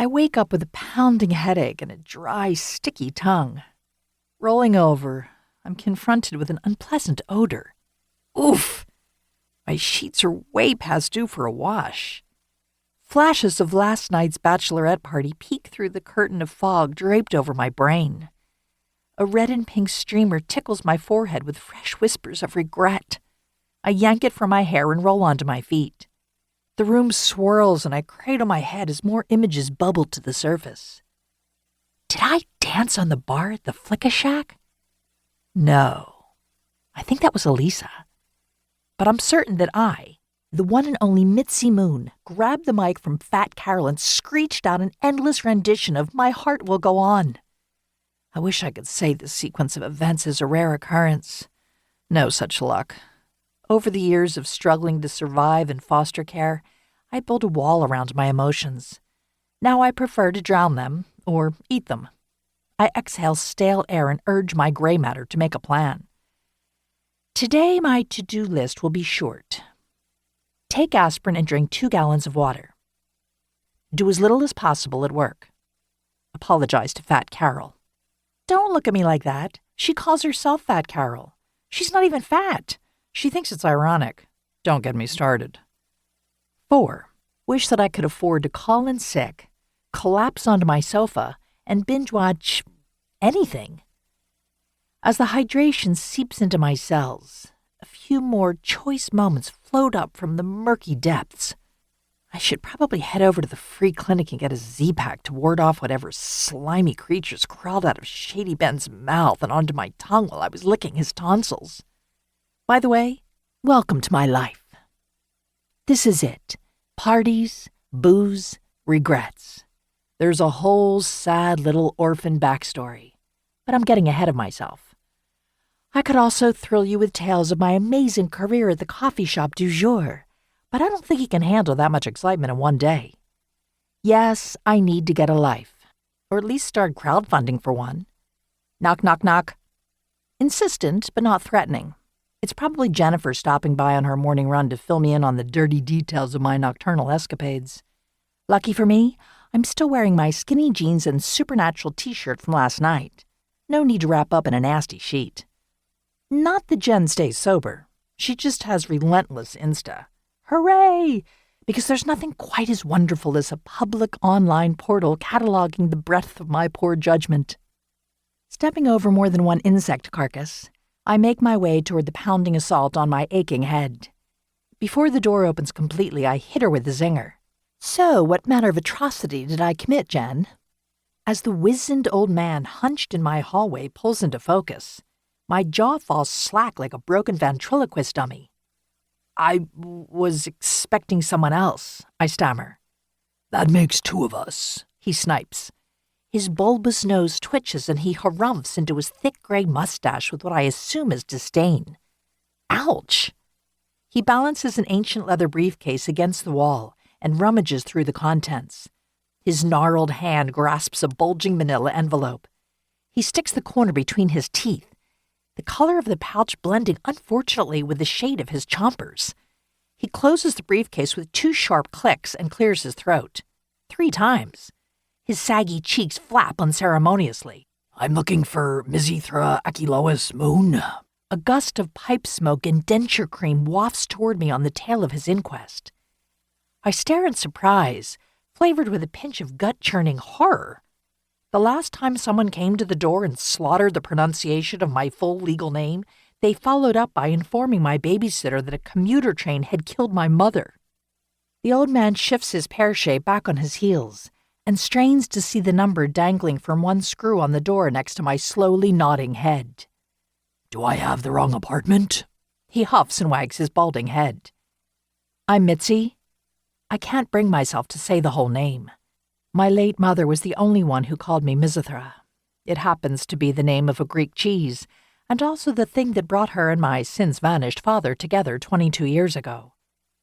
I wake up with a pounding headache and a dry, sticky tongue. Rolling over, I'm confronted with an unpleasant odor. Oof! My sheets are way past due for a wash. Flashes of last night's bachelorette party peek through the curtain of fog draped over my brain. A red and pink streamer tickles my forehead with fresh whispers of regret. I yank it from my hair and roll onto my feet. The room swirls and I cradle my head as more images bubble to the surface. Did I dance on the bar at the Flicka Shack? No. I think that was Elisa. But I'm certain that I, the one and only Mitzy Moon, grabbed the mic from Fat Carol and screeched out an endless rendition of My Heart Will Go On. I wish I could say this sequence of events is a rare occurrence. No such luck. Over the years of struggling to survive in foster care, I built a wall around my emotions. Now I prefer to drown them or eat them. I exhale stale air and urge my gray matter to make a plan. Today my to-do list will be short. Take aspirin and drink 2 gallons of water. Do as little as possible at work. Apologize to Fat Carol. Don't look at me like that. She calls herself Fat Carol. She's not even fat. She thinks it's ironic. Don't get me started. 4. Wish that I could afford to call in sick, collapse onto my sofa, and binge-watch anything. As the hydration seeps into my cells, a few more choice moments float up from the murky depths. I should probably head over to the free clinic and get a Z-Pack to ward off whatever slimy creatures crawled out of Shady Ben's mouth and onto my tongue while I was licking his tonsils. By the way, welcome to my life. This is it. Parties, booze, regrets. There's a whole sad little orphan backstory, but I'm getting ahead of myself. I could also thrill you with tales of my amazing career at the coffee shop du jour, but I don't think you can handle that much excitement in one day. Yes, I need to get a life, or at least start crowdfunding for one. Knock, knock, knock. Insistent, but not threatening. It's probably Jennifer stopping by on her morning run to fill me in on the dirty details of my nocturnal escapades. Lucky for me, I'm still wearing my skinny jeans and supernatural t-shirt from last night. No need to wrap up in a nasty sheet. Not that Jen stays sober. She just has relentless Insta. Hooray! Because there's nothing quite as wonderful as a public online portal cataloging the breadth of my poor judgment. Stepping over more than one insect carcass, I make my way toward the pounding assault on my aching head. Before the door opens completely, I hit her with the zinger. So, what manner of atrocity did I commit, Jen? As the wizened old man hunched in my hallway pulls into focus, my jaw falls slack like a broken ventriloquist dummy. I was expecting someone else, I stammer. That makes 2 of us, he snipes. His bulbous nose twitches and he harumphs into his thick gray mustache with what I assume is disdain. Ouch! He balances an ancient leather briefcase against the wall and rummages through the contents. His gnarled hand grasps a bulging manila envelope. He sticks the corner between his teeth, the color of the pouch blending unfortunately with the shade of his chompers. He closes the briefcase with 2 sharp clicks and clears his throat. 3 times. His saggy cheeks flap unceremoniously. I'm looking for Mizithra Achilois Moon. A gust of pipe smoke and denture cream wafts toward me on the tail of his inquest. I stare in surprise, flavored with a pinch of gut-churning horror. The last time someone came to the door and slaughtered the pronunciation of my full legal name, they followed up by informing my babysitter that a commuter train had killed my mother. The old man shifts his pear shape back on his heels and strains to see the number dangling from one screw on the door next to my slowly nodding head. Do I have the wrong apartment? He huffs and wags his balding head. I'm Mitzy. I can't bring myself to say the whole name. My late mother was the only one who called me Mizithra. It happens to be the name of a Greek cheese, and also the thing that brought her and my since-vanished father together 22 years ago.